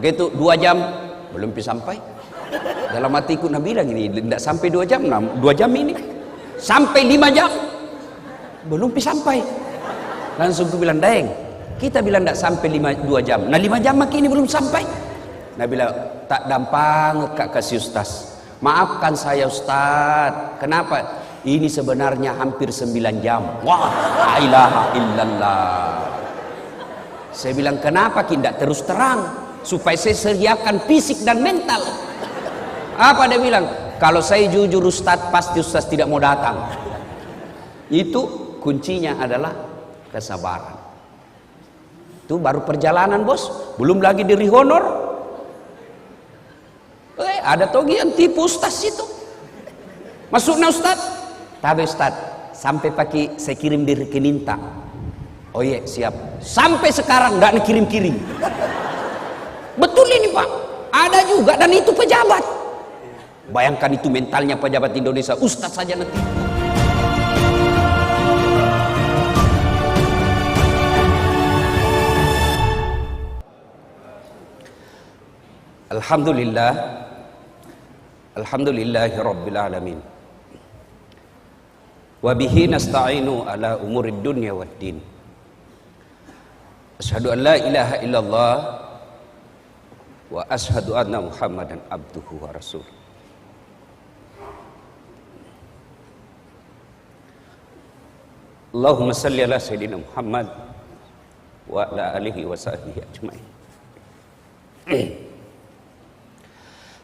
Begitu 2 jam belum sampai. Dalam hatiku Nabi bilang ini tidak sampai 2 jam, 2 jam ini sampai 5 jam belum sampai. Langsung aku bilang, Daeng, kita bilang tidak sampai 2 jam. Nah 5 jam makin ini belum sampai. Nabi bilang, tak dampang kak kasih Ustaz. Maafkan saya Ustaz. Kenapa? Ini sebenarnya hampir 9 jam. Wah, la ilaha illallah. Saya bilang, kenapa tidak terus terang supaya saya siapkan fisik dan mental? Apa dia bilang? Kalau saya jujur Ustaz, pasti Ustaz tidak mau datang. Itu kuncinya adalah kesabaran. Itu baru perjalanan bos, belum lagi diri honor. Ada togi yang tipu Ustaz itu. Masuknya Ustaz, tapi Ustaz sampai pakai saya kirim di rekening tak. Oh iya siap. Sampai sekarang nggak kirim-kirim. Betul ini Pak. Ada juga dan itu pejabat. Bayangkan itu mentalnya pejabat Indonesia. Ustaz saja nanti. Alhamdulillah. Alhamdulillahi rabbil alamin. Wa bihi nasta'inu ala umurid dunya waddin. Asyhadu an la ilaha illallah wa asyhadu anna Muhammadan abduhu wa rasuluh. Allahumma salli ala sayyidina Muhammad wa ala alihi wa sahbihi ajmain.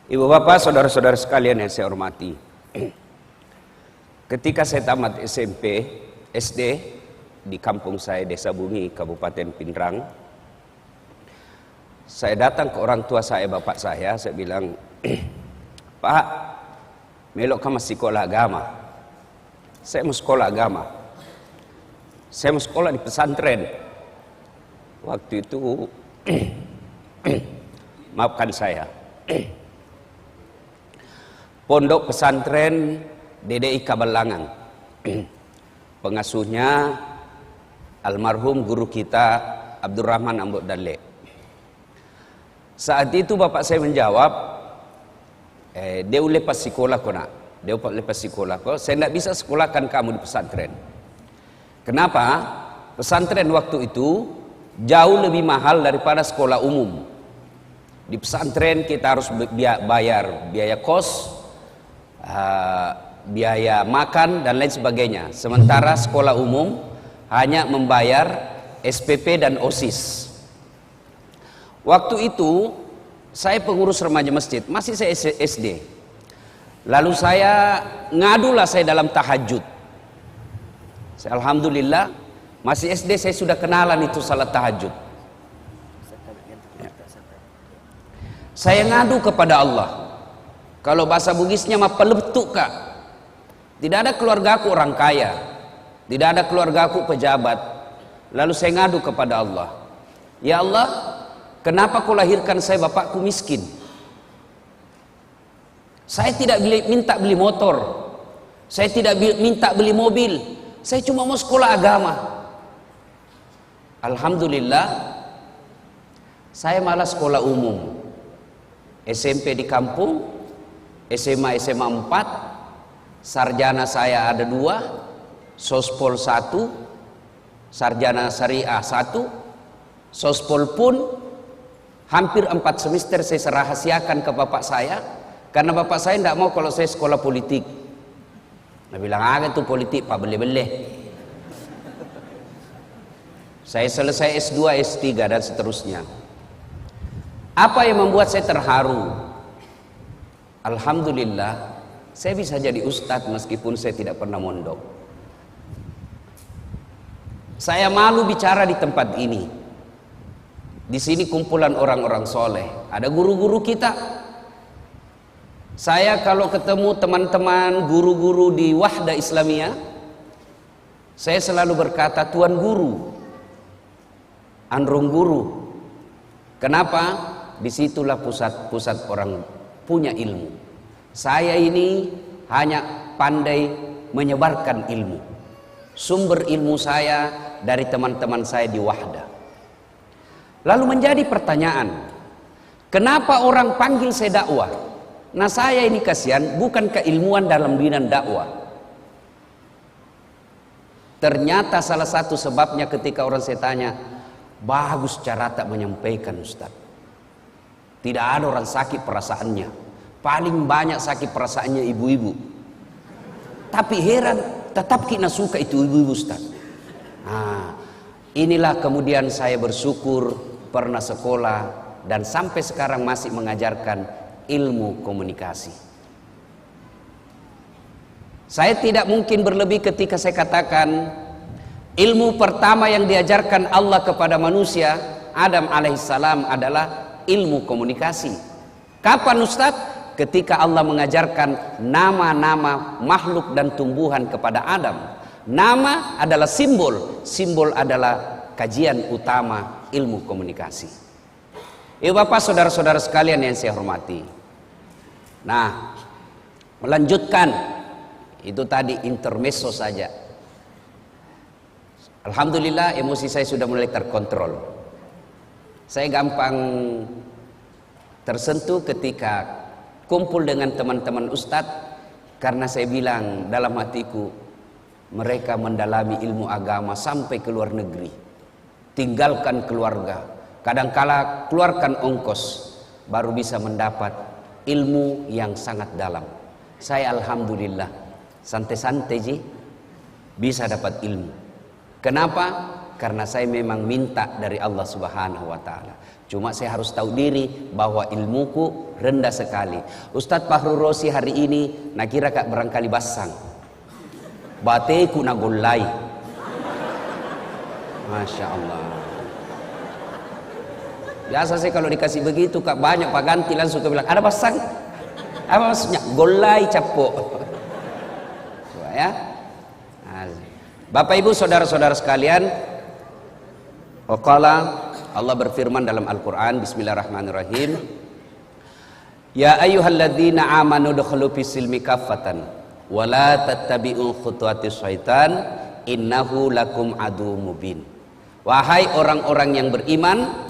Ibu bapak, saudara-saudara sekalian yang saya hormati. Ketika saya tamat SMP, SD di kampung saya, Desa Bungi, Kabupaten Pindrang, saya datang ke orang tua saya, bapak saya bilang, Pak, melok kamu sekolah agama. Saya mau sekolah agama. Saya mau sekolah di pesantren. Waktu itu, maafkan saya, Pondok Pesantren DDI Kabalangan. Pengasuhnya almarhum guru kita Abdurrahman Ambok Dale. Saat itu bapak saya menjawab, dia lepas sekolah kau nak. Dia lepas sekolah kau. Saya tidak bisa sekolahkan kamu di pesantren. Kenapa? Pesantren waktu itu jauh lebih mahal daripada sekolah umum. Di pesantren kita harus bayar biaya kos, biaya makan dan lain sebagainya. Sementara sekolah umum hanya membayar SPP dan OSIS. Waktu itu saya pengurus remaja masjid, masih saya SD. Lalu saya ngadulah saya dalam tahajud. Alhamdulillah masih SD saya sudah kenalan itu salat tahajud. Saya ngadu kepada Allah. Kalau bahasa Bugisnya mah peletuk kak. Tidak ada keluargaku orang kaya, tidak ada keluargaku pejabat. Lalu saya ngadu kepada Allah, ya Allah, kenapa kau lahirkan saya bapakku miskin? Saya tidak minta beli motor, saya tidak minta beli mobil, saya cuma mau sekolah agama. Alhamdulillah, saya malah sekolah umum, SMP di kampung, SMA 4, sarjana saya ada 2, sospol 1, sarjana syariah 1, sospol pun hampir 4 semester saya rahasiakan ke bapak saya, karena bapak saya tidak mau kalau saya sekolah politik. Dia bilang, itu politik pak boleh-boleh. Saya selesai S2, S3 dan seterusnya. Apa yang membuat saya terharu? Alhamdulillah, saya bisa jadi ustadz meskipun saya tidak pernah mondok. Saya malu bicara di tempat ini. Di sini kumpulan orang-orang soleh, ada guru-guru kita. Saya kalau ketemu teman-teman guru-guru di Wahda Islamiyah, saya selalu berkata Tuan Guru, Androng Guru. Kenapa? Disitulah pusat orang punya ilmu. Saya ini hanya pandai menyebarkan ilmu. Sumber ilmu saya dari teman-teman saya di Wahda. Lalu menjadi pertanyaan, Kenapa orang panggil saya dakwah? Nah, saya ini kasihan, bukan keilmuan dalam bidang dakwah. Ternyata salah satu sebabnya ketika orang saya tanya, bagus cara tak menyampaikan Ustaz. Tidak ada orang sakit perasaannya. Paling banyak sakit perasaannya ibu-ibu. Tapi heran, tetap kita suka itu ibu-ibu Ustaz. Nah, inilah kemudian saya bersyukur pernah sekolah dan sampai sekarang masih mengajarkan ilmu komunikasi. Saya tidak mungkin berlebih ketika saya katakan ilmu pertama yang diajarkan Allah kepada manusia Adam alaihissalam adalah ilmu komunikasi. Kapan Ustaz? Ketika Allah mengajarkan nama-nama makhluk dan tumbuhan kepada Adam. Nama adalah simbol, simbol adalah kajian utama ilmu komunikasi. Ibu bapak saudara-saudara sekalian yang saya hormati. Nah, melanjutkan itu tadi intermezzo saja. Alhamdulillah emosi saya sudah mulai terkontrol. Saya gampang tersentuh ketika kumpul dengan teman-teman ustadz, karena saya bilang dalam hatiku, mereka mendalami ilmu agama sampai ke luar negeri, tinggalkan keluarga, kadangkala keluarkan ongkos baru bisa mendapat ilmu yang sangat dalam. Saya alhamdulillah santai-santai ji bisa dapat ilmu. Kenapa? Karena saya memang minta dari Allah Subhanahu wa taala. Cuma saya harus tahu diri bahwa ilmuku rendah sekali. Ustadz Fahru Rosi hari ini nak kira kak barangkali basang. Bateku nagolai. Masya Allah. Biasa sih kalau dikasih begitu kak banyak pak ganti langsung ke bilang ada basang. Apa maksudnya? Golai capok. Ya. Bapak Ibu saudara-saudara sekalian, waqala Allah berfirman dalam Al-Quran, bismillahirrahmanirrahim, ya ayyuhalladzina amanu dukhulu fis-silmi kaffatan wa la tattabi'u khutuwatis syaitan innahu lakum aduwwum mubin. Wahai orang-orang yang beriman,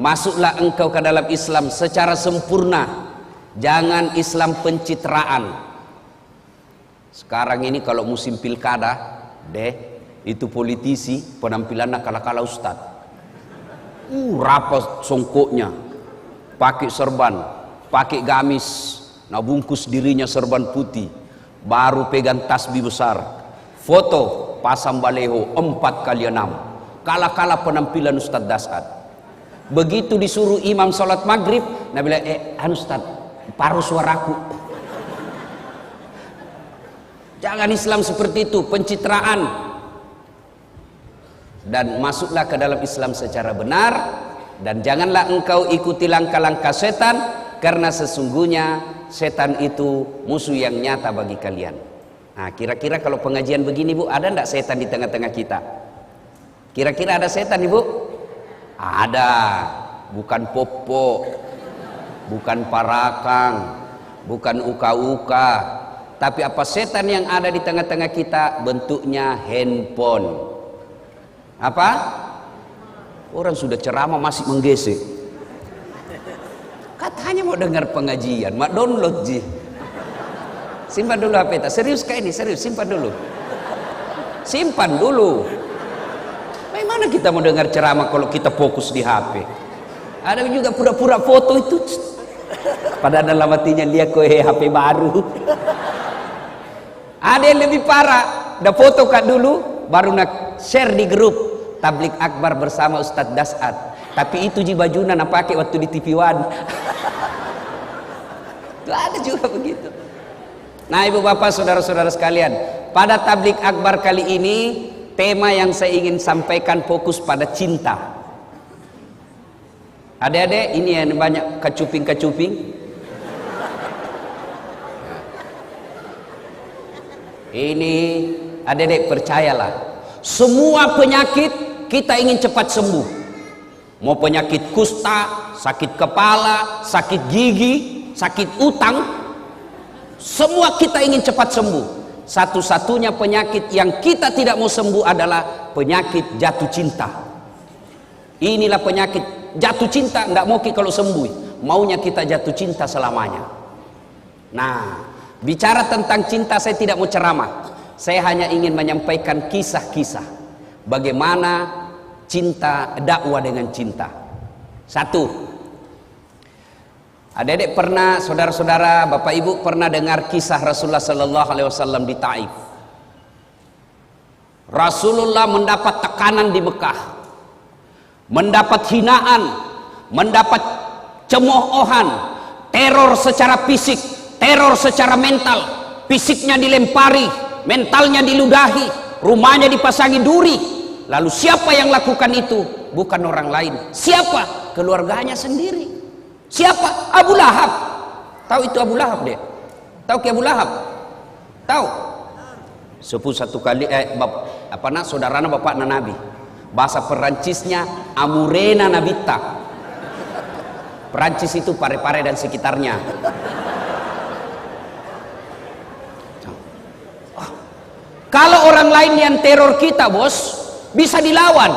masuklah engkau ke dalam Islam secara sempurna, jangan Islam pencitraan. Sekarang ini kalau musim pilkada itu politisi penampilannya kala-kala ustad. Rapat songkoknya, pakai serban, pakai gamis, nah bungkus dirinya serban putih, baru pegang tasbih besar, foto pasang baleho 4x6, kala-kala penampilan Ustadz Dasad. Begitu disuruh imam sholat maghrib, nah bilang Ustad, paruh suaraku. Jangan Islam seperti itu, pencitraan. Dan masuklah ke dalam Islam secara benar, dan janganlah engkau ikuti langkah-langkah setan, karena sesungguhnya setan itu musuh yang nyata bagi kalian. Nah, kira-kira kalau pengajian begini Bu, ada enggak setan di tengah-tengah kita? Kira-kira ada setan Ibu? Ada. Bukan popo, bukan parakang, bukan uka-uka, tapi apa setan yang ada di tengah-tengah kita? Bentuknya handphone. Apa? Orang sudah ceramah masih menggesek. Katanya mau dengar pengajian, mak download ji. Simpan dulu HP tak? Serius kayak ini, serius simpan dulu. Simpan dulu. Bagaimana kita mau dengar ceramah kalau kita fokus di HP? Ada juga pura-pura foto itu. Padahal dalam hatinya dia HP baru. Ada yang lebih parah, udah foto kan dulu, baru nak share di grup Tablik Akbar bersama Ustadz Dasad. Tapi itu ji bajunya nak pakai waktu di TV One. Itu ada juga begitu. Nah ibu bapak saudara-saudara sekalian, pada Tablik Akbar kali ini tema yang saya ingin sampaikan fokus pada cinta. Adik-adik ini yang banyak kecuping-kecuping. Ini adik-adik percayalah, semua penyakit kita ingin cepat sembuh. Mau penyakit kusta, sakit kepala, sakit gigi, sakit utang, semua kita ingin cepat sembuh. Satu-satunya penyakit yang kita tidak mau sembuh adalah penyakit jatuh cinta. Inilah penyakit jatuh cinta, nggak mau kalau sembuh. maunya kita jatuh cinta selamanya. Nah, bicara tentang cinta saya tidak mau ceramah. Saya hanya ingin menyampaikan kisah-kisah bagaimana cinta, dakwah dengan cinta. Satu, adik-adik pernah, saudara-saudara, bapak ibu pernah dengar kisah Rasulullah Sallallahu Alaihi Wasallam di Taif. Rasulullah mendapat tekanan di Mekah, mendapat hinaan, mendapat cemoohan, teror secara fisik, teror secara mental. Fisiknya dilempari, mentalnya diludahi, rumahnya dipasangi duri. Lalu siapa yang lakukan itu? Bukan orang lain. Siapa? Keluarganya sendiri. Siapa? Abu Lahab. Tahu itu Abu Lahab deh? Tahu ke Abu Lahab? Tahu? Sepuh satu kali saudarana bapakna Nabi. Bahasa Perancisnya Amurena Nabita. Perancis itu Pare-Pare dan sekitarnya. Kalau orang lain yang teror kita, bos, bisa dilawan.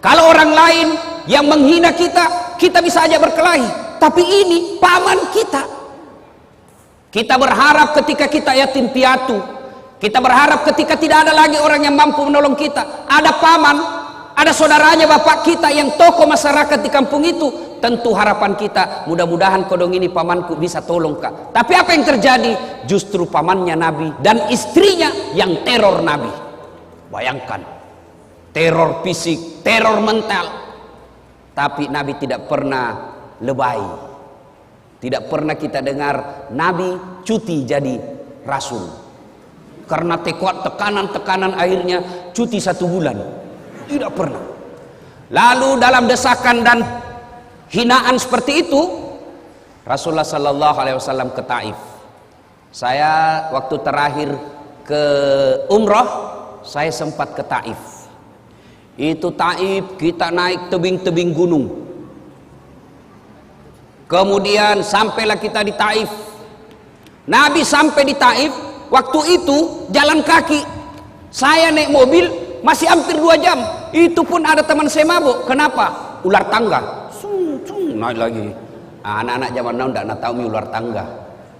Kalau orang lain yang menghina kita, kita bisa aja berkelahi. Tapi ini paman kita. Kita berharap ketika kita yatim piatu, kita berharap ketika tidak ada lagi orang yang mampu menolong kita, ada paman, ada saudaranya bapak kita yang tokoh masyarakat di kampung itu. Tentu harapan kita, mudah-mudahan kodong ini pamanku bisa tolong kak. Tapi apa yang terjadi? Justru pamannya Nabi dan istrinya yang teror Nabi. Bayangkan, teror fisik, teror mental. Tapi Nabi tidak pernah lebay. Tidak pernah kita dengar Nabi cuti jadi rasul. Karena tekanan-tekanan akhirnya cuti 1 bulan. Tidak pernah. Lalu dalam desakan dan hinaan seperti itu, Rasulullah Sallallahu Alaihi Wasallam ke Taif. Saya waktu terakhir ke umrah, saya sempat ke Taif. Itu Taif kita naik tebing-tebing gunung. Kemudian sampailah kita di Taif. Nabi sampai di Taif, waktu itu jalan kaki. Saya naik mobil masih hampir 2 jam. Itu pun ada teman saya mabuk. Kenapa? Ular tangga. Naik lagi. Anak-anak zaman now tidak tahu ular tangga.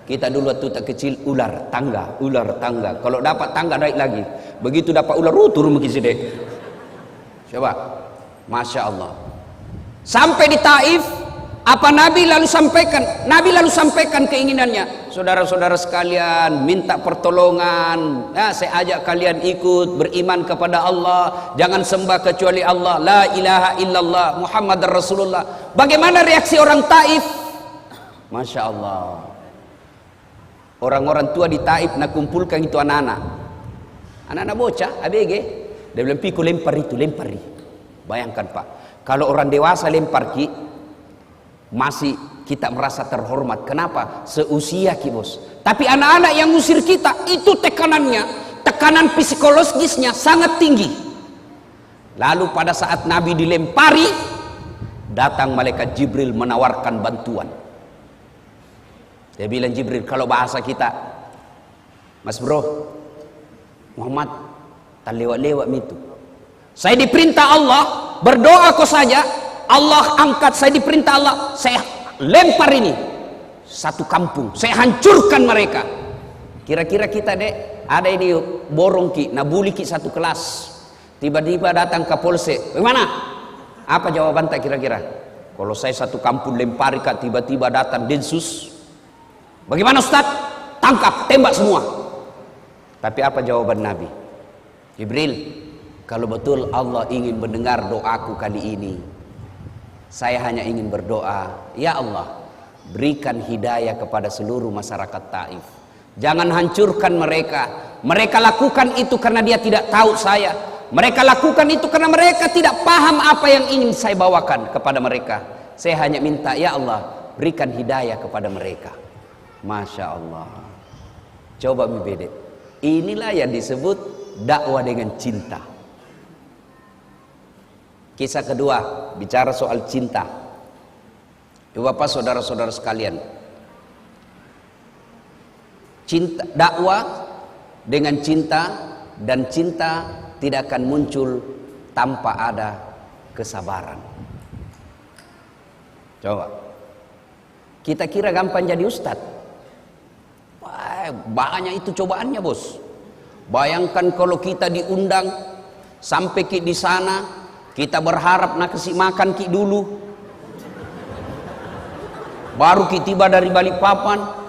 Kita dulu waktu tak kecil ular tangga, ular tangga. Kalau dapat tangga naik lagi. Begitu dapat ular turun begitu deh. Coba, masya Allah. Sampai di Taif, apa Nabi lalu sampaikan? Nabi lalu sampaikan keinginannya. Saudara-saudara sekalian, minta pertolongan. Nah, saya ajak kalian ikut beriman kepada Allah. Jangan sembah kecuali Allah. La ilaha illallah Muhammad Rasulullah. Bagaimana reaksi orang Taif? Masya Allah. Orang-orang tua di Taif nak kumpulkan itu anak-anak. Anak-anak bocah, ABG. Dia bilang, "Piku lempar itu, lempari." Bayangkan Pak, kalau orang dewasa lempar ki, masih kita merasa terhormat. Kenapa? Seusia ki bos. Tapi anak-anak yang ngusir kita, itu tekanannya, tekanan psikologisnya sangat tinggi. Lalu pada saat Nabi dilempari, datang malaikat Jibril menawarkan bantuan. Dia bilang, Jibril, kalau bahasa kita, Mas bro, Muhammad, tak lewat-lewat itu. Saya diperintah Allah, berdoa kau saja, Allah angkat. Saya diperintah Allah, saya lempar ini satu kampung, saya hancurkan mereka. Kira-kira kita dek, ada ini borong ki, nabuli ki satu kelas. Tiba-tiba datang ke polsek, bagaimana? Apa jawaban tak kira-kira? Kalau saya satu kampung lempari kak, tiba-tiba datang Densus, bagaimana Ustaz? Tangkap, tembak semua. Tapi apa jawaban Nabi? Jibril, kalau betul Allah ingin mendengar doaku kali ini, saya hanya ingin berdoa, ya Allah, berikan hidayah kepada seluruh masyarakat Taif. Jangan hancurkan mereka. Mereka lakukan itu karena dia tidak tahu saya. Mereka lakukan itu karena mereka tidak paham apa yang ingin saya bawakan kepada mereka. Saya hanya minta, ya Allah, berikan hidayah kepada mereka. Masya Allah. Coba membeda. Inilah yang disebut dakwah dengan cinta. Kisah kedua, bicara soal cinta. Bapak saudara-saudara sekalian, cinta, dakwah dengan cinta, dan cinta tidak akan muncul tanpa ada kesabaran. Coba, Kita kira gampang jadi ustadz. Wah, banyak itu cobaannya bos. Bayangkan kalau kita diundang sampai ki di sana, kita berharap nak kasih makan ki dulu, baru ki tiba dari Balikpapan.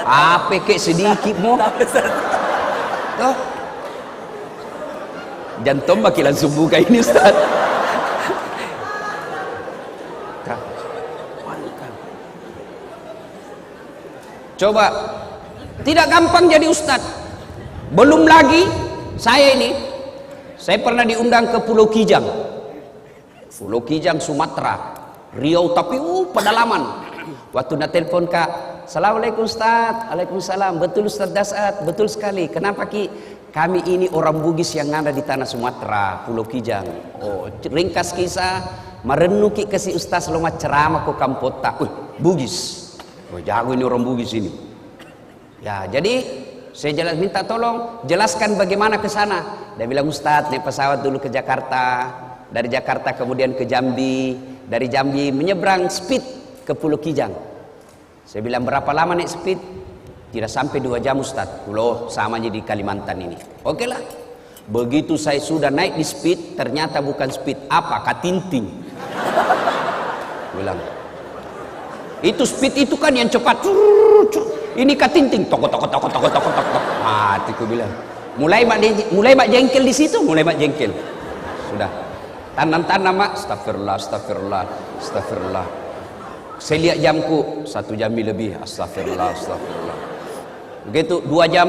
Apa kek sedikit mau? Tuh, jantung baki langsung buka ini ustaz. Coba, tidak gampang jadi ustaz. Belum lagi saya pernah diundang ke Pulau Kijang. Pulau Kijang Sumatera, Riau, tapi pedalaman. Waktu nak telepon kak, assalamualaikum ustaz. Waalaikumsalam. Betul ustaz Dasat, betul sekali. Kenapa ki? Kami ini orang Bugis yang ada di tanah Sumatera, Pulau Kijang. Oh, ringkas kisah, merenuki kasih ustaz loma ceramah ko kampota. Bugis. Oh, jago ini orang Bugis ini. Ya, jadi saya minta tolong jelaskan bagaimana ke sana. Dia bilang, Ustadz, naik pesawat dulu ke Jakarta, dari Jakarta kemudian ke Jambi, dari Jambi menyeberang speed ke Pulau Kijang. Saya bilang, berapa lama naik speed? Tidak sampai 2 jam Ustadz. Pulau sama aja di Kalimantan ini. Oke lah. Begitu saya sudah naik di speed, ternyata bukan speed, apa? Katinting. Bilang, itu speed itu kan yang cepat. Ini katinting. Tok. Hatiku bilang, mulai mak jengkel di situ, mulai mak jengkel. Sudah. Tanam mak, astagfirullah. Saya lihat jamku, 1 jam lebih. Astagfirullah. Begitu 2 jam,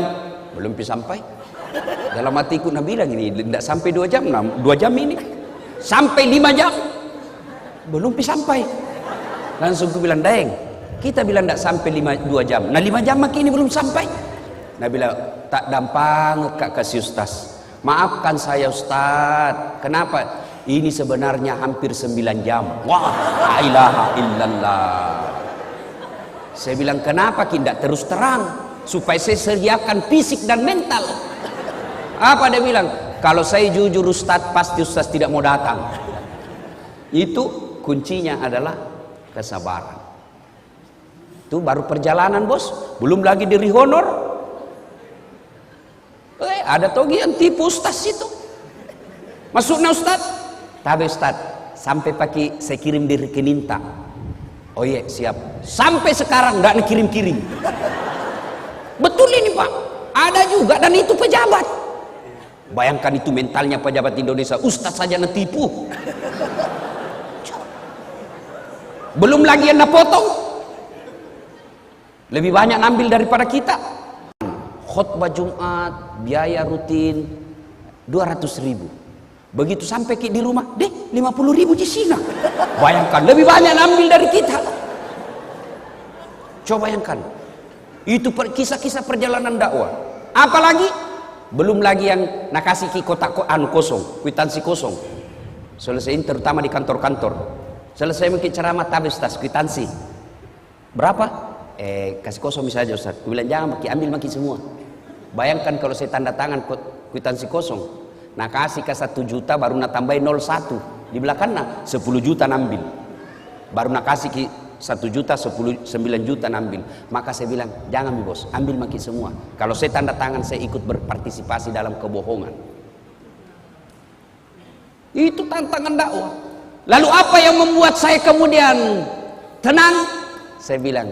belum sampai. Dalam hatiku Nabi bilang ini, tidak sampai 2 jam, 2 jam ini. Sampai 5 jam, belum sampai. Langsung aku bilang, Daeng, kita bilang tidak sampai 2 jam. Nah 5 jam makin ini belum sampai. Nah bilang, tak gampang kak kasih ustaz. Maafkan saya ustaz. Kenapa? Ini sebenarnya hampir 9 jam. Wah, la ilaha illallah. Saya bilang, kenapa tidak terus terang? Supaya saya sediakan fisik dan mental. Apa dia bilang? Kalau saya jujur ustaz, pasti ustaz tidak mau datang. Itu kuncinya adalah kesabaran. Itu baru perjalanan bos, belum lagi diri honor. Ada togi yang tipu ustaz itu. Masuknya ustaz, tapi ustaz sampai pagi saya kirim di rekening tak. Oh iya siap. Sampai sekarang nggak kirim. Betul ini pak, ada juga dan itu pejabat. Bayangkan itu mentalnya pejabat Indonesia, ustaz saja netipu. Belum lagi yang potong, lebih banyak ambil daripada kita. Khutbah Jumat biaya rutin 200.000. Begitu sampai di rumah, 50.000 di sini. Bayangkan lebih banyak ambil dari kita. Coba bayangkan, itu kisah-kisah perjalanan dakwah. Apalagi belum lagi yang nak kasih kotak kosong, kwitansi kosong. Selesaiin terutama di kantor-kantor. Selesai mungkin ceramah tabis tas kwitansi berapa? Kasih kosong saja Ustaz. Aku bilang jangan ambil semua. Bayangkan kalau saya tanda tangan kwitansi kosong, nah kasih ke 1 juta baru nak tambahin 01 di belakangnya 10 juta nambil, baru nak kasih ke 1 juta 9 juta nambil. Maka saya bilang jangan bos, ambil semua. Kalau saya tanda tangan saya ikut berpartisipasi dalam kebohongan. Itu tantangan dakwah. Lalu apa yang membuat saya kemudian tenang? Saya bilang,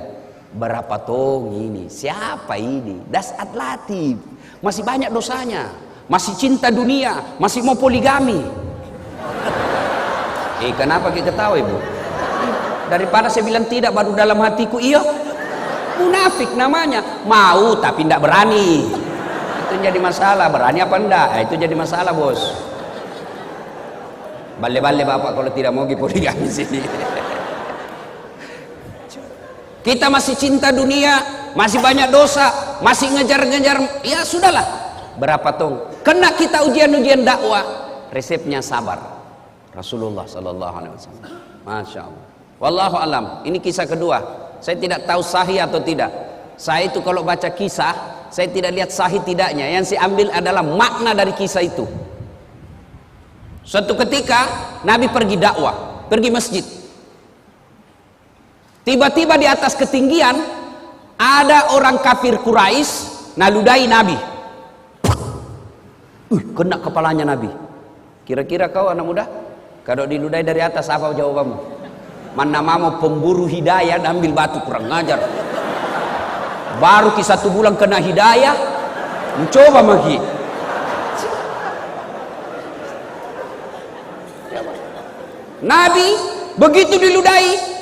berapa tong ini? Siapa ini? Dasat Latif. Masih banyak dosanya. Masih cinta dunia. Masih mau poligami. Kenapa kita ketawa ibu? Daripada saya bilang tidak, baru dalam hatiku iya. Munafik namanya. Mau tapi tidak berani. Itu jadi masalah. Berani apa enggak? Itu jadi masalah bos. Bale-bale bapak kalau tidak mau poligami sini. Kita masih cinta dunia, masih banyak dosa, masih ngejar-ngejar. Ya sudahlah. Berapa tong? Kena kita ujian-ujian dakwah. Resepnya sabar. Rasulullah sallallahu alaihi wasallam. Masya Allah. Wallahu alam. Ini kisah kedua. Saya tidak tahu sahih atau tidak. Saya itu kalau baca kisah, saya tidak lihat sahih tidaknya. Yang saya ambil adalah makna dari kisah itu. Suatu ketika Nabi pergi dakwah, pergi masjid. Tiba-tiba di atas ketinggian ada orang kafir Quraisy naludai Nabi. Kena kepalanya Nabi. Kira-kira kau anak muda, kalau diludai dari atas apa jawabanmu? Mana mau pemburu hidayah ambil batu, kurang ngajar. Baru ki 1 bulan kena hidayah, mencoba maki. Nabi begitu diludai,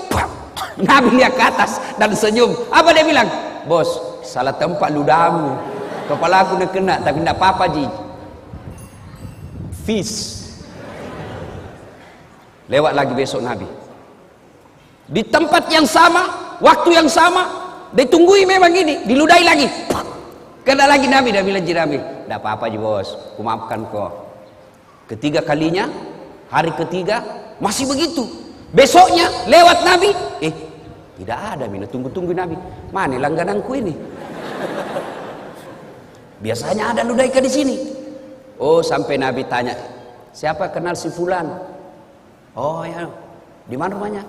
Nabi lihat ke atas dan senyum. Apa dia bilang? Bos, salah tempat ludahmu. Kepala aku nak kena, tapi tidak apa-apa ji. Fish. Lewat lagi besok Nabi. Di tempat yang sama, waktu yang sama, ditunggui memang ini, diludai lagi. Kena lagi Nabi, dia bilang ji Nabi, tidak apa-apa ji bos, aku maafkan kau. Ketiga kalinya, hari ketiga masih begitu. Besoknya lewat Nabi, tidak ada, mina tunggu-tunggu Nabi. Mana langgananku ini? Biasanya ada ludaika di sini. Oh, sampai Nabi tanya, siapa kenal si fulan? Oh ya, di mana rumahnya?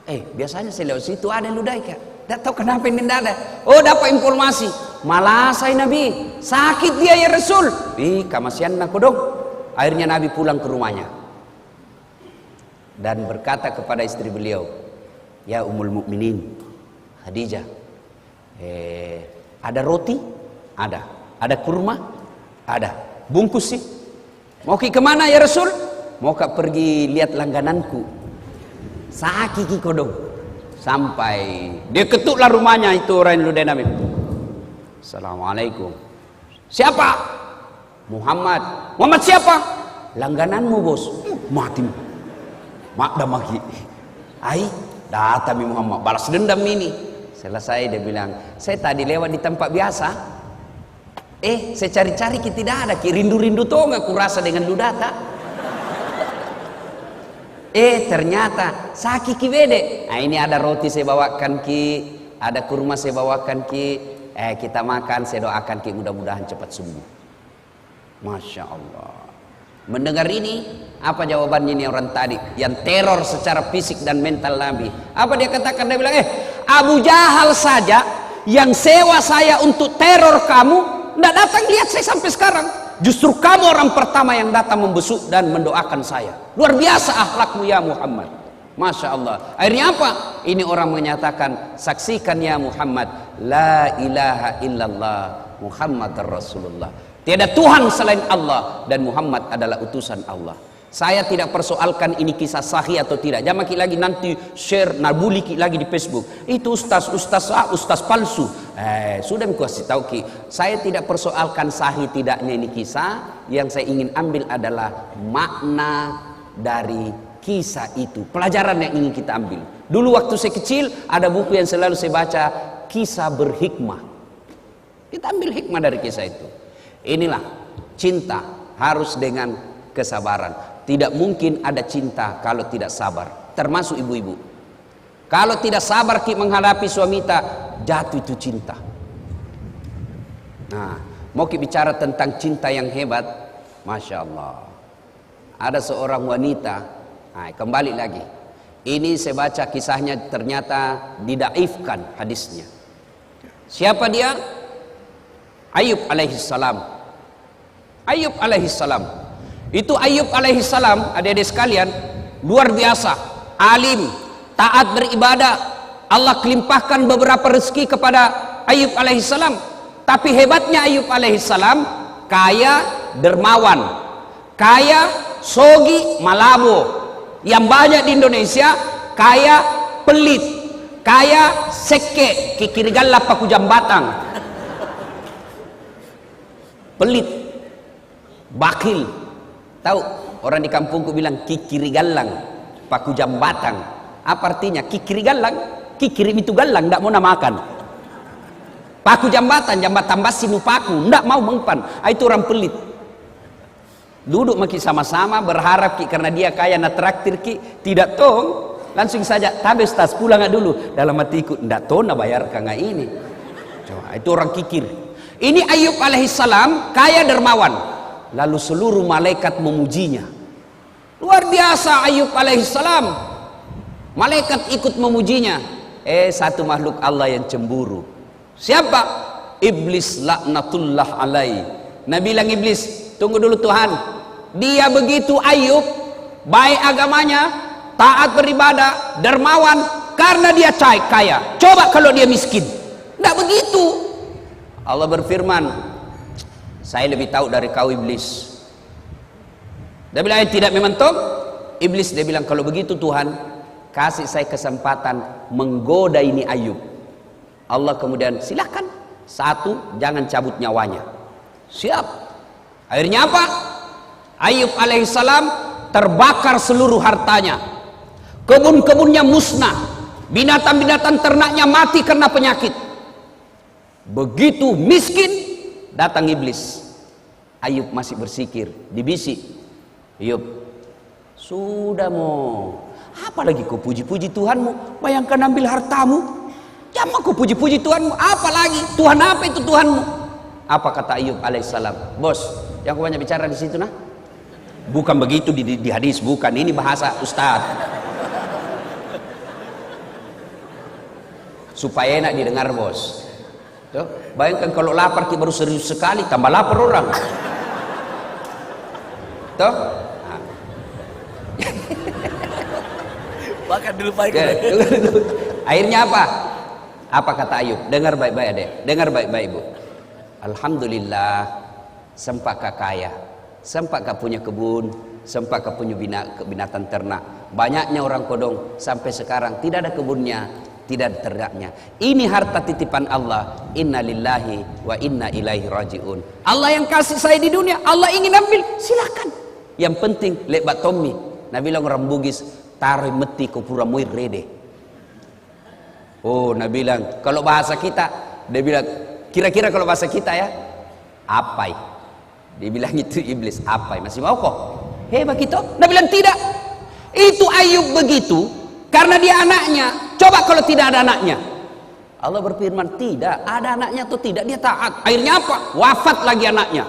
Biasanya saya lewat situ ada ludaika. Tidak tahu kenapa ini tidak ada. Oh, dapat informasi. Malah saya Nabi, sakit dia ya Rasul. Kamasian aku dong. Akhirnya Nabi pulang ke rumahnya dan berkata kepada istri beliau, ya Ummul Mukminin Khadijah, ada roti? Ada. Ada kurma? Ada. Bungkus sih. Mau ke kemana ya Rasul? Mau pergi lihat langgananku. Sakiki kodong. Sampai dia ketuklah rumahnya itu orang yang ludah Nabi. Assalamualaikum. Siapa? Muhammad. Muhammad siapa? Langgananmu bos. Mati. Mak dah maki. Datang Muhammad balas dendam ini. Selesai dia bilang, saya tadi lewat di tempat biasa. Saya cari-cari kita tidak ada. Rindu-rindu toh nggak kurasa dengan ludata. Ternyata sakiki bede. Ini ada roti saya bawakan ki, ada kurma saya bawakan ki. Kita makan, saya doakan ki mudah-mudahan cepat sembuh. Masya Allah. Mendengar ini, apa jawabannya ini orang tadi yang teror secara fisik dan mental Nabi? Apa dia katakan? Dia bilang, Abu Jahal saja yang sewa saya untuk teror kamu, tidak datang lihat saya sampai sekarang. Justru kamu orang pertama yang datang membesuk dan mendoakan saya. Luar biasa akhlakmu ya Muhammad. Masya Allah. Akhirnya apa? Ini orang menyatakan, saksikan ya Muhammad, la ilaha illallah Muhammad Rasulullah. Tiada Tuhan selain Allah dan Muhammad adalah utusan Allah. Saya tidak persoalkan ini kisah sahih atau tidak. Jangan lagi nanti share nabuli lagi di Facebook. Itu ustaz palsu. Sudah aku kasih tahu ki. Saya tidak persoalkan sahih tidaknya ini kisah. Yang saya ingin ambil adalah makna dari kisah itu. Pelajaran yang ingin kita ambil. Dulu waktu saya kecil ada buku yang selalu saya baca, kisah berhikmah. Kita ambil hikmah dari kisah itu. Inilah cinta harus dengan kesabaran. Tidak mungkin ada cinta kalau tidak sabar. Termasuk ibu-ibu. Kalau tidak sabar menghadapi suami kita, jatuh itu cinta. Nah, mau kita bicara tentang cinta yang hebat, Masya Allah. Ada seorang wanita, kembali lagi. Ini saya baca kisahnya, ternyata didaifkan hadisnya. Siapa dia? Ayub alaihissalam. Ayub alaihissalam. Itu Ayub alaihissalam, adik-adik sekalian, luar biasa, alim, taat beribadah. Allah kelimpahkan beberapa rezeki kepada Ayub alaihissalam. Tapi hebatnya Ayub alaihissalam, kaya dermawan, kaya sogi malabo. Yang banyak di Indonesia, kaya pelit, kaya seke, kikirigalla paku jambatang. Pelit, bakil. Tahu orang di kampungku bilang kikiri galang, paku jambatang. Apa artinya? Kikiri galang, kikiri itu galang, tidak mau namakan. Paku jambatan, jambatan basi nupaku, tidak mau mempan. Itu orang pelit. Duduk maki sama-sama berharap karena dia kaya nak traktir tidak tong, langsung saja tabes tas pulang dulu. Dalam hatiku tidak tong nak bayar kanga ini. Coba, itu orang kikir. Ini Ayub alaihissalam kaya dermawan. Lalu seluruh malaikat memujinya. Luar biasa Ayub alaihissalam. Malaikat ikut memujinya. Satu makhluk Allah yang cemburu. Siapa? Iblis laknatullah alai. Nabi bilang Iblis, tunggu dulu Tuhan. Dia begitu Ayub, baik agamanya, taat beribadah, dermawan, karena dia kaya. Coba kalau dia miskin. Tidak begitu. Allah berfirman, saya lebih tahu dari kau Iblis. Dia bilang tidak memang toh. Iblis dia bilang kalau begitu Tuhan, kasih saya kesempatan menggoda ini Ayub. Allah kemudian silakan. Satu, jangan cabut nyawanya. Siap. Akhirnya apa? Ayub alaihissalam terbakar seluruh hartanya. Kebun-kebunnya musnah. Binatang-binatang ternaknya mati karena penyakit. Begitu miskin, datang iblis. Ayub masih bersikir, dibisik. Ayub, sudah mau. Apalagi kau puji-puji Tuhanmu? Bayangkan ambil hartamu. Jangan kau puji-puji Tuhanmu. Apalagi Tuhan apa itu Tuhanmu? Apa kata Ayub alaihissalam? Bos, yang kau banyak bicara di situ nah? Bukan begitu di hadis, bukan. Ini bahasa Ustaz. Supaya enak didengar bos. Tuh, bayangkan kalau lapar kita baru serius sekali, tambah lapar orang. Tuh. Nah. Makan dulu Pak. Akhirnya apa? Apa kata Ayub? Dengar baik-baik adek. Dengar baik-baik ibu. Alhamdulillah, sempat kaya, sempat punya kebun, sempat punya binatang ternak. Banyaknya orang kodong sampai sekarang tidak ada kebunnya, tidak ada ternaknya. Ini harta titipan Allah. Inna lillahi wa inna ilaihi rajiun. Allah yang kasih saya di dunia, Allah ingin ambil, silakan. Yang penting lebat Tommy. Nabi bilang orang Bugis, taruh meti ke pura muir rede. Oh, Nabi bilang, kalau bahasa kita, dia bilang, kira-kira kalau bahasa kita ya, apai. Dia bilang itu iblis, apai. Masih mau kok? Hebat gitu. Nabi bilang tidak. Itu Ayub begitu, karena dia anaknya. Coba kalau tidak ada anaknya. Allah berfirman, tidak. Ada anaknya atau tidak, dia taat. Akhirnya apa? Wafat lagi anaknya.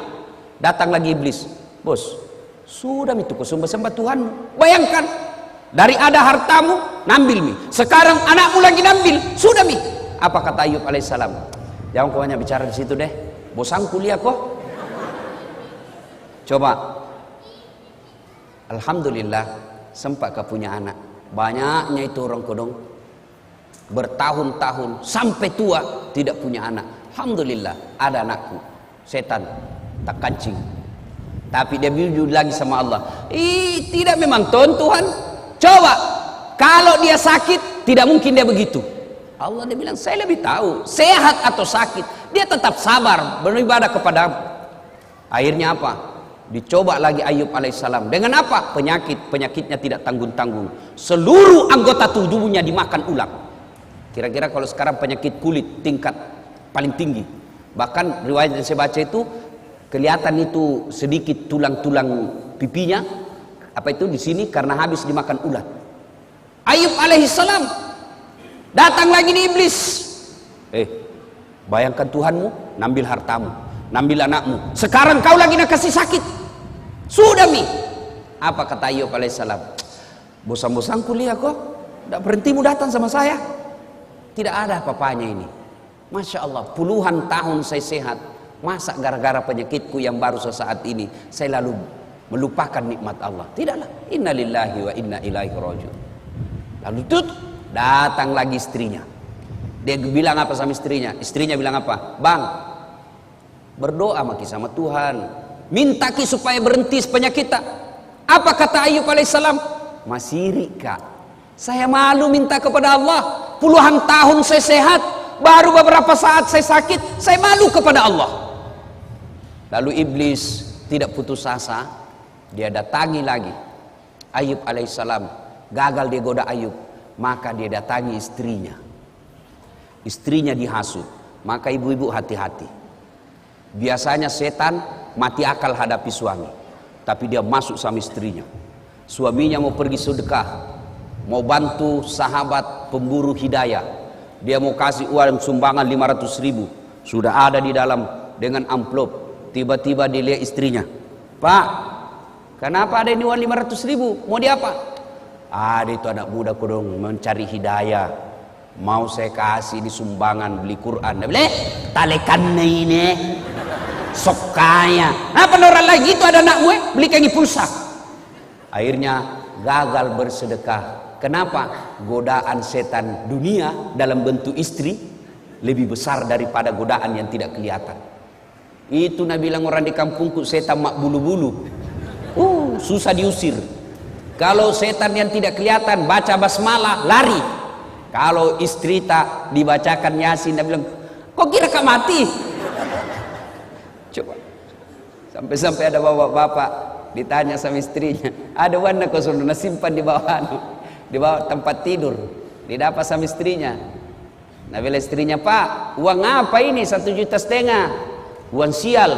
Datang lagi iblis. Bos, sudah itu kau sembah Tuhanmu. Bayangkan. Dari ada hartamu, nambil mi. Sekarang anakmu lagi nambil, sudah mi. Apa kata Ayub alaihissalam? Jangan kau banyak bicara di situ deh. Bosan kuliah kok. Coba. Alhamdulillah, sempat kau punya anak. Banyaknya itu orang kodong bertahun-tahun sampai tua tidak punya anak. Alhamdulillah, ada anakku. Setan tak kancing. Tapi dia jujur lagi sama Allah. Tidak memang Tuhan. Coba, kalau dia sakit, tidak mungkin dia begitu. Allah dia bilang, saya lebih tahu, sehat atau sakit. Dia tetap sabar, beribadah kepadamu. Akhirnya apa? Dicoba lagi Ayub alaihissalam. Dengan apa? Penyakitnya tidak tanggung-tanggung. Seluruh anggota tubuhnya dimakan ulang. Kira-kira kalau sekarang penyakit kulit tingkat paling tinggi. Bahkan riwayat yang saya baca itu, kelihatan itu sedikit tulang-tulang pipinya. Apa itu di sini karena habis dimakan ulat. Ayub alaihissalam datang lagi nih iblis. Bayangkan Tuhanmu nambil hartamu, nambil anakmu. Sekarang kau lagi nak kasih sakit. Sudah mi. Apa kata Ayub alaihissalam? Bosan-bosan kuliah kok. Tidak berhentimu datang sama saya. Tidak ada apa-apanya ini. Masya Allah, puluhan tahun saya sehat. Masa gara-gara penyakitku yang baru sesaat ini saya lalu melupakan nikmat Allah? Tidaklah. Inna lillahi wa inna ilaihi rajiun. Lalu itu datang lagi istrinya. Dia bilang apa sama istrinya? Istrinya bilang apa? Bang, berdoa maki sama Tuhan, minta ki supaya berhenti penyakit kita. Apa kata Ayub alaihissalam? Masiri kak, saya malu minta kepada Allah. Puluhan tahun saya sehat, baru beberapa saat saya sakit, saya malu kepada Allah. Lalu iblis tidak putus asa. Dia datangi lagi Ayub alaihissalam. Gagal dia goda Ayub, maka dia datangi istrinya. Istrinya dihasut. Maka ibu-ibu hati-hati. Biasanya setan mati akal hadapi suami, tapi dia masuk sama istrinya. Suaminya mau pergi sedekah, mau bantu sahabat pemburu hidayah, dia mau kasih uang sumbangan 500.000, sudah ada di dalam dengan amplop. Tiba-tiba dilihat istrinya, Pak, kenapa ada ini uang 500.000? Mau dia apa? Ada itu anak muda kodong mencari hidayah. mau saya kasih di sumbangan beli Quran. Dia bilang, talekan ini sok kaya. Apa orang lagi itu ada anak gue belikan pulsa. Akhirnya gagal bersedekah. Kenapa? Godaan setan dunia dalam bentuk istri lebih besar daripada godaan yang tidak kelihatan. Itu Nabi bilang orang di kampungku setan mak bulu-bulu. Susah diusir. Kalau setan yang tidak kelihatan baca basmalah lari. Kalau istri tak dibacakan Yasin, dia bilang, kok kira kak mati? Coba. Sampai-sampai ada bapak-bapak ditanya sama istrinya, ada warna kau suruh simpan di bawah tempat tidur. Didapat sama istrinya. Nah bilang istrinya, Pak, uang apa ini 1,5 juta? Uang sial.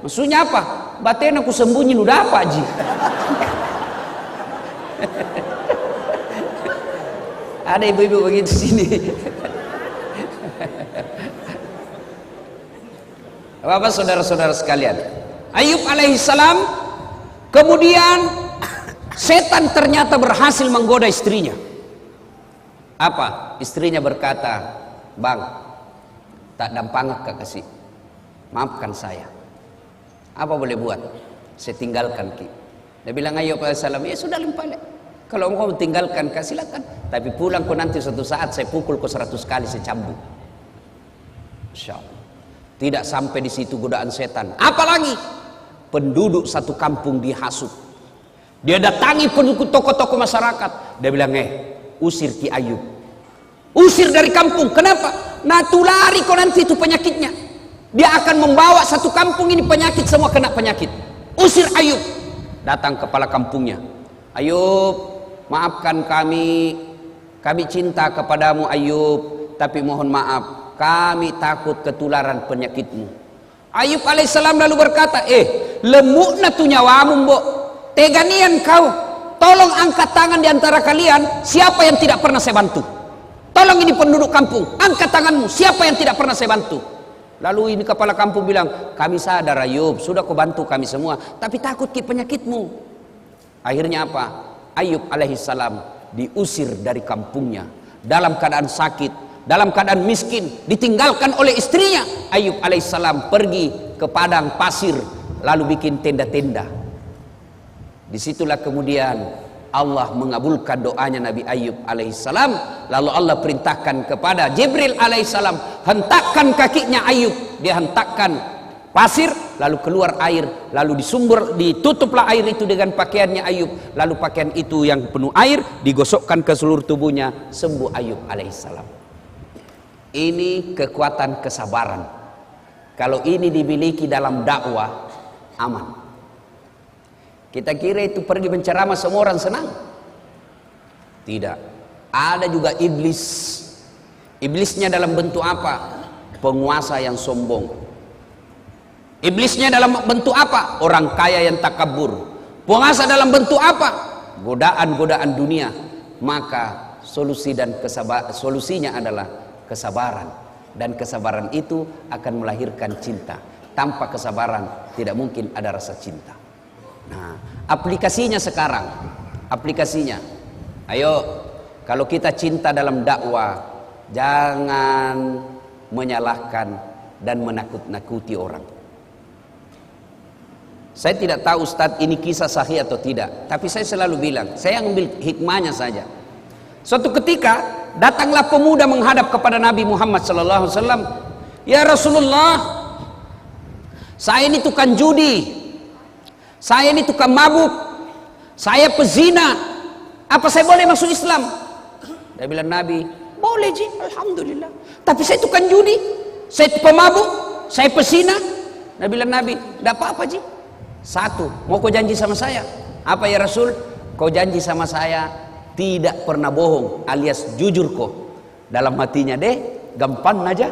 Maksudnya apa? Batin aku sembunyi udah apa Ji? Ada ibu-ibu begitu sini. Bapak saudara-saudara sekalian, Ayub alaihissalam kemudian setan ternyata berhasil menggoda istrinya. Apa? Istrinya berkata, Bang, tak dampang kak kasih, maafkan saya. Apa boleh buat? Saya tinggalkan ki. Dia bilang Ayub alaihissalam, ya sudah limpah. Kalau engkau tinggalkan silakan. Tapi pulang kau nanti suatu saat saya pukul kau 100 kali, saya cambuk. Insya Allah. Tidak sampai di situ godaan setan. Apalagi penduduk satu kampung dihasut. Dia datangi penduduk tokoh-tokoh masyarakat. Dia bilang, usir Ki Ayub. Usir dari kampung. Kenapa? Nah tulari kau nanti itu penyakitnya. Dia akan membawa satu kampung ini penyakit, semua kena penyakit. Usir Ayub. Datang kepala kampungnya. Ayub, maafkan kami cinta kepadamu Ayub, tapi mohon maaf, kami takut ketularan penyakitmu. Ayub alaihissalam lalu berkata, lemukna tu nyawamu mbok, teganian kau, tolong angkat tangan di antara kalian, siapa yang tidak pernah saya bantu? Tolong ini penduduk kampung, angkat tanganmu, siapa yang tidak pernah saya bantu? Lalu ini kepala kampung bilang, kami sadar Ayub, sudah kau bantu kami semua, tapi takut ke penyakitmu. Akhirnya apa? Ayub alaihissalam diusir dari kampungnya dalam keadaan sakit, dalam keadaan miskin, ditinggalkan oleh istrinya. Ayub alaihissalam pergi ke padang pasir lalu bikin tenda-tenda. Disitulah kemudian Allah mengabulkan doanya Nabi Ayub alaihissalam. Lalu Allah perintahkan kepada Jibril alaihissalam, hentakkan kakinya Ayub. Dia hentakkan pasir, lalu keluar air, lalu ditutuplah air itu dengan pakaiannya Ayub. Lalu pakaian itu yang penuh air digosokkan ke seluruh tubuhnya, sembuh Ayub alaihissalam. Ini kekuatan kesabaran. Kalau ini dimiliki dalam dakwah, aman. Kita kira itu pergi menceramah semua orang senang. Tidak. Ada juga iblis. Iblisnya dalam bentuk apa? Penguasa yang sombong. Iblisnya dalam bentuk apa? Orang kaya yang takabur. Penguasa dalam bentuk apa? Godaan-godaan dunia. Maka solusinya adalah kesabaran. Dan kesabaran itu akan melahirkan cinta. Tanpa kesabaran tidak mungkin ada rasa cinta. Nah, aplikasinya sekarang, ayo, kalau kita cinta dalam dakwah, jangan menyalahkan dan menakut-nakuti orang. Saya tidak tahu Ustadz ini kisah sahih atau tidak, tapi saya selalu bilang, saya ambil hikmahnya saja. Suatu ketika datanglah pemuda menghadap kepada Nabi Muhammad SAW. Ya Rasulullah, saya ini tukang judi, saya ini tukang mabuk, saya pezina, apa saya boleh masuk Islam? Dia bilang Nabi, boleh Ji, alhamdulillah. Tapi saya tukang judi, saya pemabuk, saya pezina. Dia bilang Nabi, tidak apa-apa Ji. Satu, mau kau janji sama saya? Apa ya Rasul? Kau janji sama saya tidak pernah bohong, alias jujur kau. Dalam hatinya deh, gampang aja.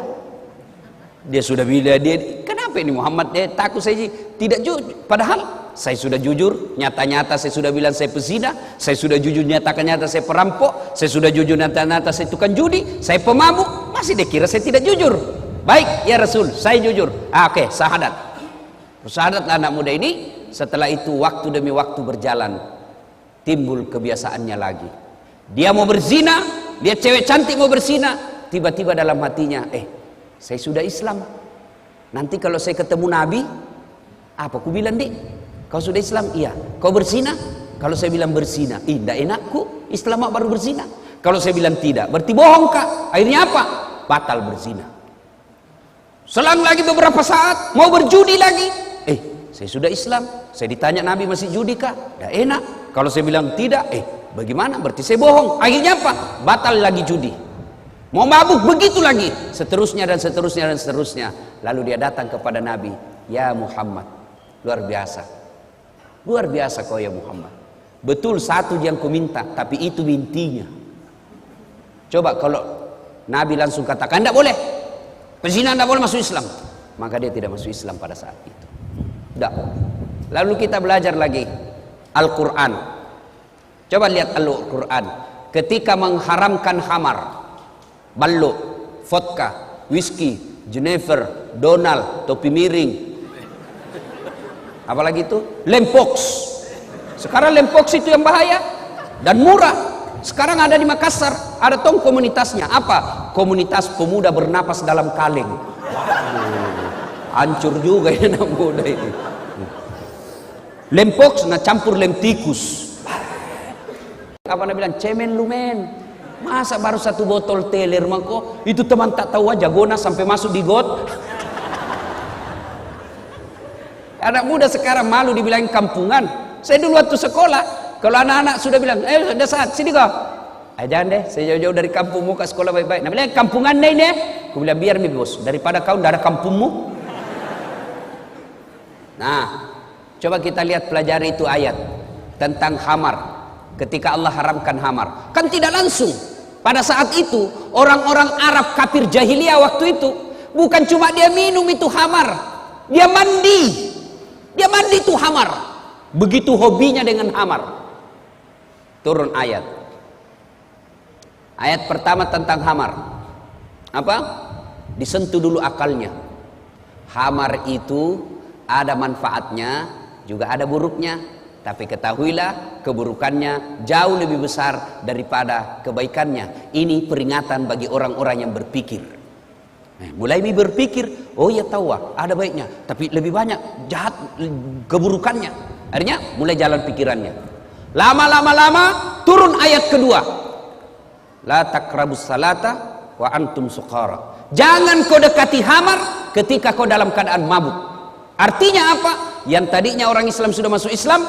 Dia sudah bilang, kenapa ini Muhammad? Dia takut saya tidak jujur. Padahal saya sudah jujur, nyata-nyata saya sudah bilang saya pezina, saya sudah jujur nyata-nyata saya perampok, saya sudah jujur nyata-nyata saya tukang judi, saya pemabuk, masih dikira saya tidak jujur. Baik ya Rasul, saya jujur. Oke, syahadat. Bersyahadatlah anak muda ini. Setelah itu waktu demi waktu berjalan, timbul kebiasaannya lagi. Dia mau berzina, lihat cewek cantik mau berzina, tiba-tiba dalam hatinya, saya sudah Islam. Nanti kalau saya ketemu Nabi, apa ku bilang, Dik? Kau sudah Islam? Iya. Kau berzina? Kalau saya bilang berzina, tidak enakku, Islam baru berzina. Kalau saya bilang tidak, berarti bohong Kak. Akhirnya apa? Batal berzina. Selang lagi beberapa saat, mau berjudi lagi. Saya sudah Islam. Saya ditanya Nabi, masih judi Kak? Tidak enak. Kalau saya bilang tidak, bagaimana? Berarti saya bohong. Akhirnya apa? Batal lagi judi. Mau mabuk, begitu lagi. Seterusnya dan seterusnya dan seterusnya. Lalu dia datang kepada Nabi. Ya Muhammad, luar biasa. Luar biasa kau ya Muhammad. Betul satu yang ku minta, tapi itu intinya. Coba kalau Nabi langsung katakan, tidak boleh. Pezina tidak boleh masuk Islam. Maka dia tidak masuk Islam pada saat itu. Tidak. Lalu kita belajar lagi Al-Quran. Coba lihat Al-Quran. Ketika mengharamkan khamar, ballo, vodka, whisky, Jennifer, Donald, topi miring, apalagi itu lempox. Sekarang lempox itu yang bahaya dan murah. Sekarang ada di Makassar, ada tong komunitasnya. Apa? Komunitas pemuda bernapas dalam kaleng. Hancur juga ya anak muda ini. Lempox na campur lem tikus. Apa nak bilang? Cemen lumen. Masa baru satu botol teler mako? Itu teman tak tahu aja gona sampai masuk di got. Anak muda sekarang malu dibilang kampungan. Saya dulu waktu sekolah, kalau anak-anak sudah bilang, sudah saat sini kau. Jangan deh, saya jauh-jauh dari kampung muka sekolah baik-baik. Nah bilang kampungan deh ini. Aku bilang biar nih bos, daripada kau tidak ada kampungmu. Nah, coba kita lihat pelajari itu ayat tentang khamar. Ketika Allah haramkan khamar, kan tidak langsung. Pada saat itu orang-orang Arab kafir jahiliyah waktu itu bukan cuma dia minum itu khamar, dia mandi. Dia mandi itu khamar. Begitu hobinya dengan khamar. Turun ayat. Ayat pertama tentang khamar. Apa? Disentuh dulu akalnya. Khamar itu ada manfaatnya, juga ada buruknya. Tapi ketahuilah keburukannya jauh lebih besar daripada kebaikannya. Ini peringatan bagi orang-orang yang berpikir. Mulai berpikir, oh ya tahu ada baiknya, tapi lebih banyak jahat keburukannya. Akhirnya mulai jalan pikirannya. Lama turun ayat kedua. La taqrabus salata wa antum suqara. Jangan kau dekati khamar ketika kau dalam keadaan mabuk. Artinya apa? Yang tadinya orang Islam sudah masuk Islam,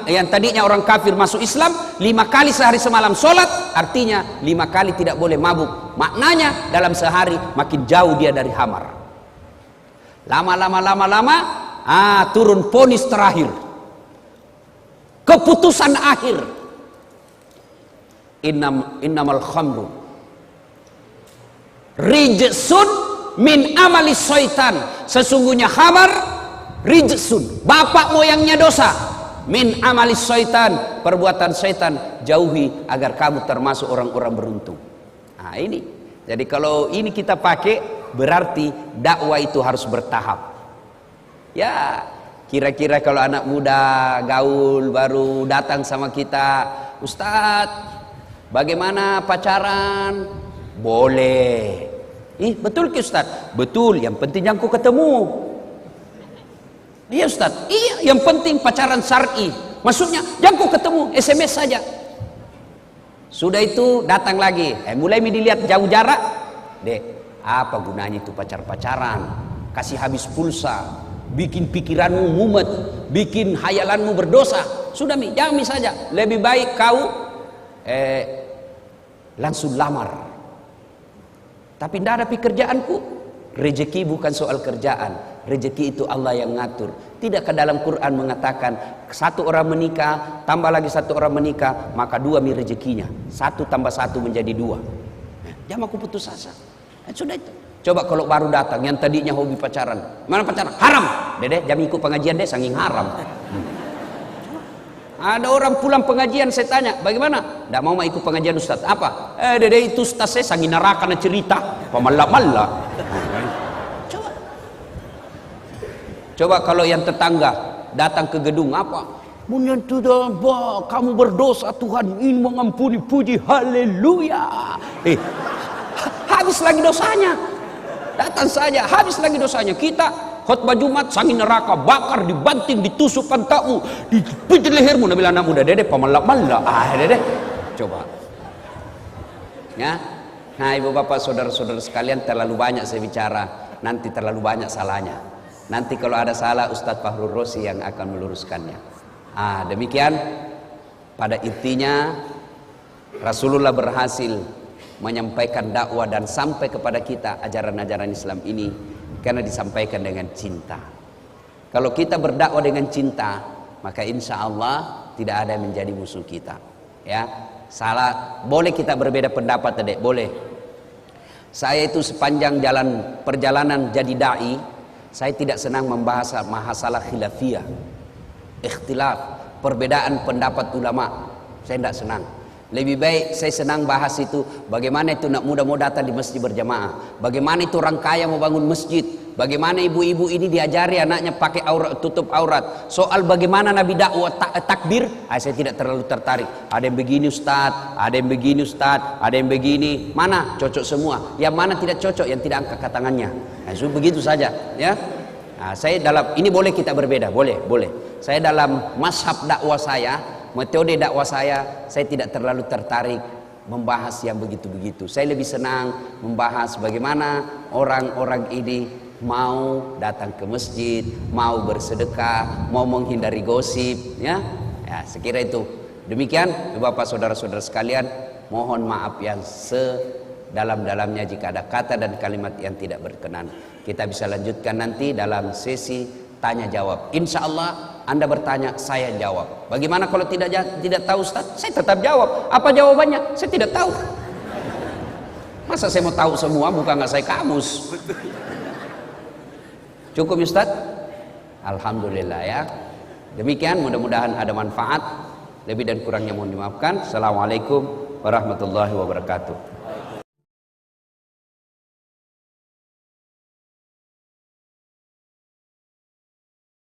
yang tadinya orang kafir masuk Islam, 5 kali sehari semalam sholat, artinya 5 kali tidak boleh mabuk. Maknanya dalam sehari makin jauh dia dari khamar. Lama turun ponis terakhir, keputusan akhir. Innamal khamru rijsun min amali syaitan. Sesungguhnya khamar rijsun, bapak moyangnya dosa. Min amali syaitan, perbuatan syaitan, jauhi agar kamu termasuk orang-orang beruntung. Nah ini, jadi kalau ini kita pakai, berarti dakwah itu harus bertahap. Ya, kira-kira kalau anak muda gaul baru datang sama kita, Ustadz, bagaimana pacaran? Boleh. Betul ke Ustadz? Betul, yang penting jangan ku ketemu. Iya Ustaz, iya yang penting pacaran syar'i. Maksudnya jangan kau ketemu, SMS saja. Sudah itu datang lagi, mulai dilihat jauh jarak. Dek, apa gunanya itu pacar-pacaran? Kasih habis pulsa, bikin pikiranmu mumet, bikin hayalanmu berdosa. Sudah jangan saja. Lebih baik kau langsung lamar. Tapi tidak ada pekerjaanku. Rezeki bukan soal kerjaan, rezeki itu Allah yang ngatur. Tidakkah dalam Quran mengatakan satu orang menikah tambah lagi satu orang menikah maka 2 rezekinya, 1 tambah 1 menjadi 2. Jangan aku putus asa. Sudah itu. Coba kalau baru datang yang tadinya hobi pacaran, mana pacaran? Haram. Dede, jangan ikut pengajian deh, saking haram. Ada orang pulang pengajian, saya tanya, bagaimana? Tidak mau ikut pengajian Ustaz. Apa? Dede itu Ustaz saya sangi neraka na cerita, pemala-mala. Coba kalau yang tetangga datang ke gedung apa? menyentuh kamu berdosa, Tuhan ingin mengampuni, puji haleluya. Habis lagi dosanya. Datang saja, habis lagi dosanya. Kita khotbah Jumat sangi neraka, bakar, dibanting, ditusukkan tahu, dipijit lehermu. Nabi anak muda dede pemalak-malak. Dede coba ya. Nah, ibu bapak saudara-saudara sekalian, terlalu banyak saya bicara, nanti terlalu banyak salahnya. Nanti kalau ada salah, Ustadz Fahrul Rosi yang akan meluruskannya. Demikian pada intinya Rasulullah berhasil menyampaikan dakwah dan sampai kepada kita ajaran-ajaran Islam ini karena disampaikan dengan cinta. Kalau kita berdakwah dengan cinta, maka insya Allah tidak ada yang menjadi musuh kita. Ya, salah boleh kita berbeda pendapat, Dek, boleh. Saya itu sepanjang perjalanan jadi dai, saya tidak senang membahas masalah khilafiyah, ikhtilaf, perbedaan pendapat ulama. Saya tidak senang. Lebih baik saya senang bahas itu bagaimana itu nak muda mau datang di masjid berjamaah, bagaimana itu orang kaya mau bangun masjid, bagaimana ibu-ibu ini diajari anaknya pakai tutup aurat. Soal bagaimana Nabi dakwah takbir, saya tidak terlalu tertarik. Ada yang begini Ustaz, ada yang begini Ustaz, ada yang begini. Mana cocok semua? Yang mana tidak cocok? Yang tidak angkat tangannya. Begitu saja, ya. Saya dalam ini boleh kita berbeda, boleh. Saya dalam mazhab dakwah saya, metode dakwah saya tidak terlalu tertarik membahas yang begitu-begitu. Saya lebih senang membahas bagaimana orang-orang ini mau datang ke masjid, mau bersedekah, mau menghindari gosip, ya. Sekira itu. Demikian, Bapak saudara-saudara sekalian, mohon maaf yang sedalam-dalamnya jika ada kata dan kalimat yang tidak berkenan. Kita bisa lanjutkan nanti dalam sesi tanya jawab. Insya Allah Anda bertanya, saya jawab. Bagaimana kalau tidak tahu Ustaz? Saya tetap jawab. Apa jawabannya? Saya tidak tahu. Masa saya mau tahu semua, bukan nggak saya kamus. Cukup Ustaz? Alhamdulillah ya. Demikian, mudah-mudahan ada manfaat. Lebih dan kurangnya mohon dimaafkan. Assalamualaikum warahmatullahi wabarakatuh.